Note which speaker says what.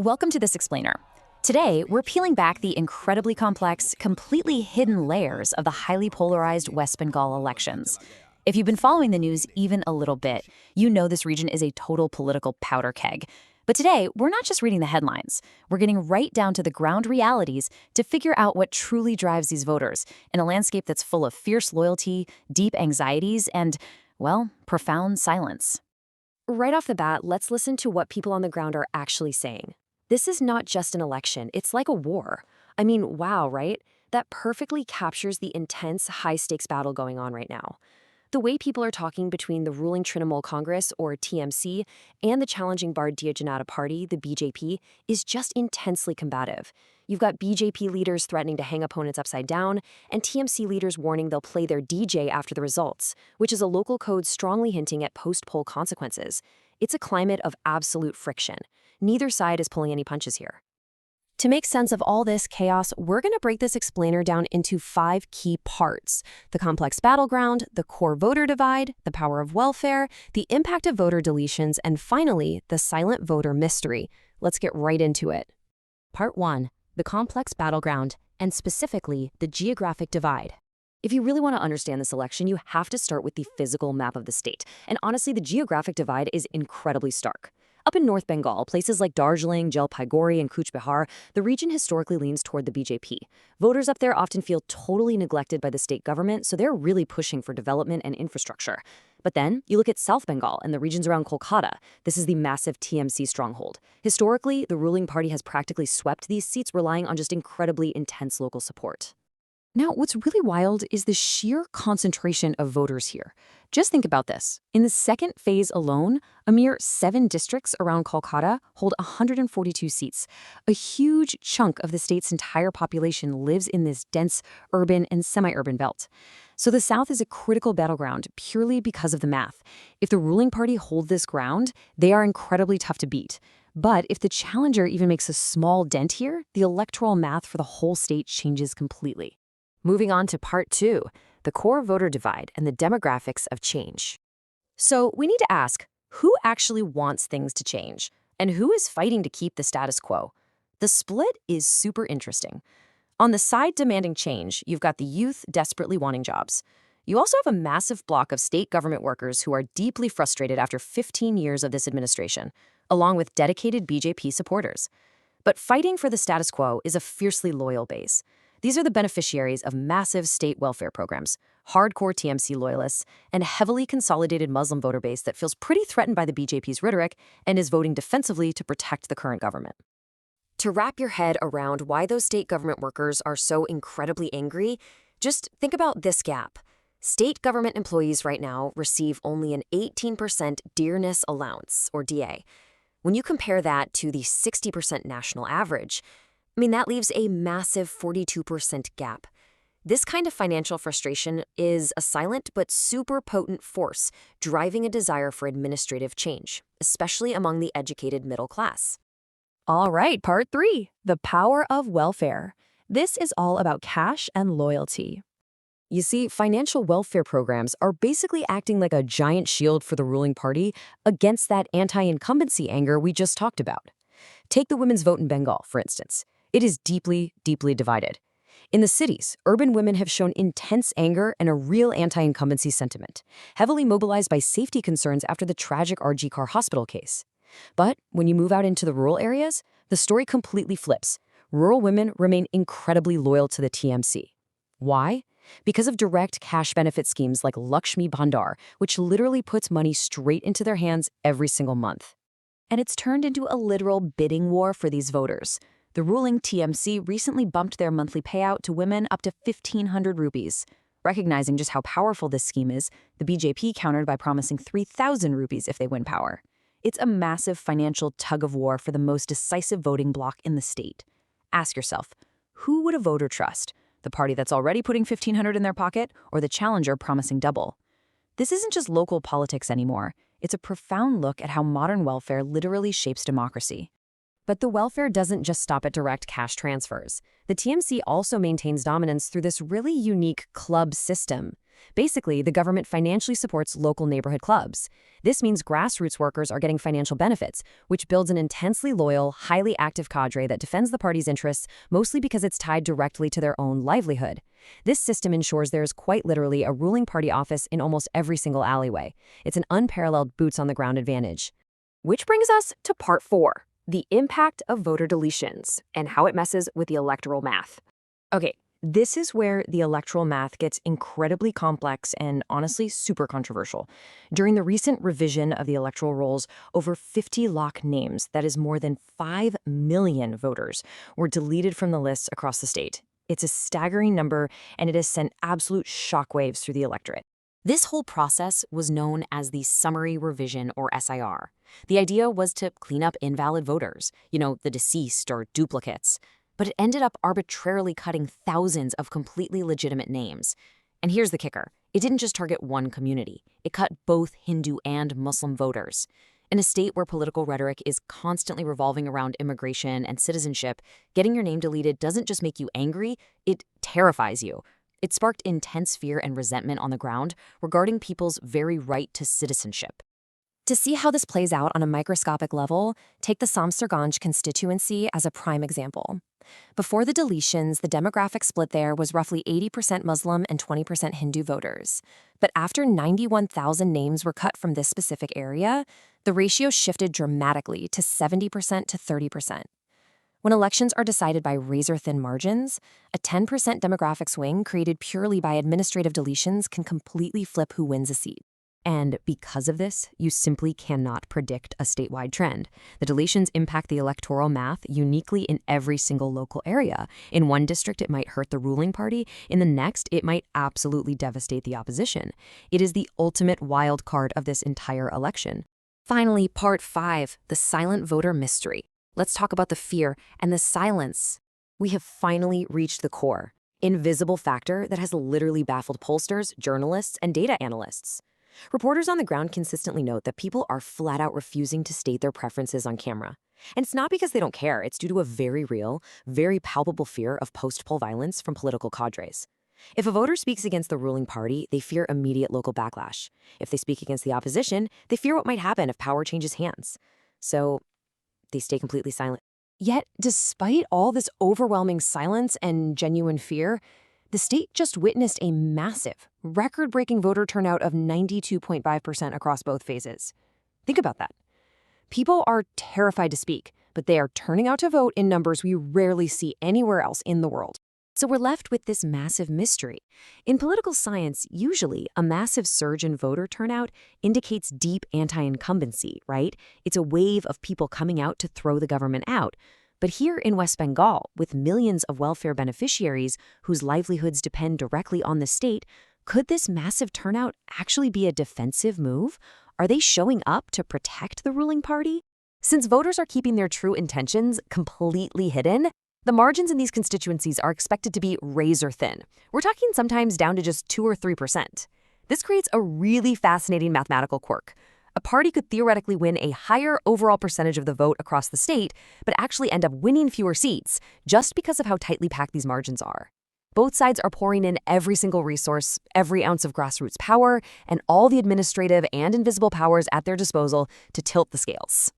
Speaker 1: Welcome to This Explainer. Today, we're peeling back the incredibly complex, completely hidden layers of the highly polarized West Bengal elections. If you've been following the news even a little bit, you know this region is a total political powder keg. But today, we're not just reading the headlines. We're getting right down to the ground realities to figure out what truly drives these voters in a landscape that's full of fierce loyalty, deep anxieties, and, well, profound silence.
Speaker 2: Right off the bat, let's listen to what people on the ground are actually saying. This is not just an election, it's like a war. I mean, wow, right? That perfectly captures the intense, high-stakes battle going on right now. The way people are talking between the ruling Trinamool Congress, or TMC, and the challenging Bharatiya Janata Party, the BJP, is just intensely combative. You've got BJP leaders threatening to hang opponents upside down, and TMC leaders warning they'll play their DJ after the results, which is a local code strongly hinting at post-poll consequences. It's a climate of absolute friction. Neither side is pulling any punches here. To make sense of all this chaos, we're going to break this explainer down into 5 key parts: the complex battleground, the core voter divide, the power of welfare, the impact of voter deletions, and finally, the silent voter mystery. Let's get right into it. Part 1. The complex battleground, and specifically, the geographic divide. If you really want to understand this election, you have to start with the physical map of the state. And honestly, the geographic divide is incredibly stark. Up in North Bengal, places like Darjeeling, Jalpaiguri, and Cooch Behar, the region historically leans toward the BJP. Voters up there often feel totally neglected by the state government, so they're really pushing for development and infrastructure. But then, you look at South Bengal and the regions around Kolkata. This is the massive TMC stronghold. Historically, the ruling party has practically swept these seats, relying on just incredibly intense local support. Now, what's really wild is the sheer concentration of voters here. Just think about this. In the second phase alone, a mere 7 districts around Kolkata hold 142 seats. A huge chunk of the state's entire population lives in this dense urban and semi-urban belt. So the South is a critical battleground purely because of the math. If the ruling party hold this ground, they are incredibly tough to beat. But if the challenger even makes a small dent here, the electoral math for the whole state changes completely. Moving on to part 2, the core voter divide and the demographics of change. So we need to ask, who actually wants things to change? And who is fighting to keep the status quo? The split is super interesting. On the side demanding change, you've got the youth desperately wanting jobs. You also have a massive block of state government workers who are deeply frustrated after 15 years of this administration, along with dedicated BJP supporters. But fighting for the status quo is a fiercely loyal base. These are the beneficiaries of massive state welfare programs, hardcore TMC loyalists, and a heavily consolidated Muslim voter base that feels pretty threatened by the BJP's rhetoric and is voting defensively to protect the current government. To wrap your head around why those state government workers are so incredibly angry, just think about this gap. State government employees right now receive only an 18% dearness allowance, or DA. When you compare that to the 60% national average, that leaves a massive 42% gap. This kind of financial frustration is a silent but super potent force driving a desire for administrative change, especially among the educated middle class. All right, part 3, the power of welfare. This is all about cash and loyalty. You see, financial welfare programs are basically acting like a giant shield for the ruling party against that anti-incumbency anger we just talked about. Take the women's vote in Bengal, for instance. It is deeply, deeply divided. In the cities, urban women have shown intense anger and a real anti-incumbency sentiment, heavily mobilized by safety concerns after the tragic RG Car hospital case. But when you move out into the rural areas, the story completely flips. Rural women remain incredibly loyal to the TMC. Why? Because of direct cash benefit schemes like Lakshmi Bhandar, which literally puts money straight into their hands every single month. And it's turned into a literal bidding war for these voters. The ruling TMC recently bumped their monthly payout to women up to 1,500 rupees. Recognizing just how powerful this scheme is, the BJP countered by promising 3,000 rupees if they win power. It's a massive financial tug-of-war for the most decisive voting bloc in the state. Ask yourself, who would a voter trust? The party that's already putting 1,500 in their pocket, or the challenger promising double? This isn't just local politics anymore. It's a profound look at how modern welfare literally shapes democracy. But the welfare doesn't just stop at direct cash transfers. The TMC also maintains dominance through this really unique club system. Basically, the government financially supports local neighborhood clubs. This means grassroots workers are getting financial benefits, which builds an intensely loyal, highly active cadre that defends the party's interests, mostly because it's tied directly to their own livelihood. This system ensures there is quite literally a ruling party office in almost every single alleyway. It's an unparalleled boots-on-the-ground advantage. Which brings us to part 4, the impact of voter deletions and how it messes with the electoral math. Okay, this is where the electoral math gets incredibly complex and honestly super controversial. During the recent revision of the electoral rolls, over 50 lock names, that is more than 5 million voters, were deleted from the lists across the state. It's a staggering number, and it has sent absolute shockwaves through the electorate.
Speaker 1: This whole process was known as the Summary Revision, or SIR. The idea was to clean up invalid voters, the deceased or duplicates. But it ended up arbitrarily cutting thousands of completely legitimate names. And here's the kicker. It didn't just target one community. It cut both Hindu and Muslim voters. In a state where political rhetoric is constantly revolving around immigration and citizenship, getting your name deleted doesn't just make you angry, it terrifies you. It sparked intense fear and resentment on the ground regarding people's very right to citizenship.
Speaker 2: To see how this plays out on a microscopic level, take the Samsarganj constituency as a prime example. Before the deletions, the demographic split there was roughly 80% Muslim and 20% Hindu voters. But after 91,000 names were cut from this specific area, the ratio shifted dramatically to 70% to 30%. When elections are decided by razor-thin margins, a 10% demographic swing created purely by administrative deletions can completely flip who wins a seat. And because of this, you simply cannot predict a statewide trend. The deletions impact the electoral math uniquely in every single local area. In one district, it might hurt the ruling party. In the next, it might absolutely devastate the opposition. It is the ultimate wild card of this entire election. Finally, part 5, the silent voter mystery. Let's talk about the fear and the silence. We have finally reached the core, invisible factor that has literally baffled pollsters, journalists, and data analysts. Reporters on the ground consistently note that people are flat out refusing to state their preferences on camera. And it's not because they don't care, it's due to a very real, very palpable fear of post-poll violence from political cadres. If a voter speaks against the ruling party, they fear immediate local backlash. If they speak against the opposition, they fear what might happen if power changes hands. So they stay completely silent. Yet, despite all this overwhelming silence and genuine fear, the state just witnessed a massive, record-breaking voter turnout of 92.5% across both phases. Think about that. People are terrified to speak, but they are turning out to vote in numbers we rarely see anywhere else in the world. So we're left with this massive mystery. In political science, usually a massive surge in voter turnout indicates deep anti-incumbency, right? It's a wave of people coming out to throw the government out. But here in West Bengal, with millions of welfare beneficiaries whose livelihoods depend directly on the state, could this massive turnout actually be a defensive move? Are they showing up to protect the ruling party? Since voters are keeping their true intentions completely hidden, the margins in these constituencies are expected to be razor thin. We're talking sometimes down to just 2 or 3%. This creates a really fascinating mathematical quirk. A party could theoretically win a higher overall percentage of the vote across the state, but actually end up winning fewer seats just because of how tightly packed these margins are. Both sides are pouring in every single resource, every ounce of grassroots power, and all the administrative and invisible powers at their disposal to tilt the scales.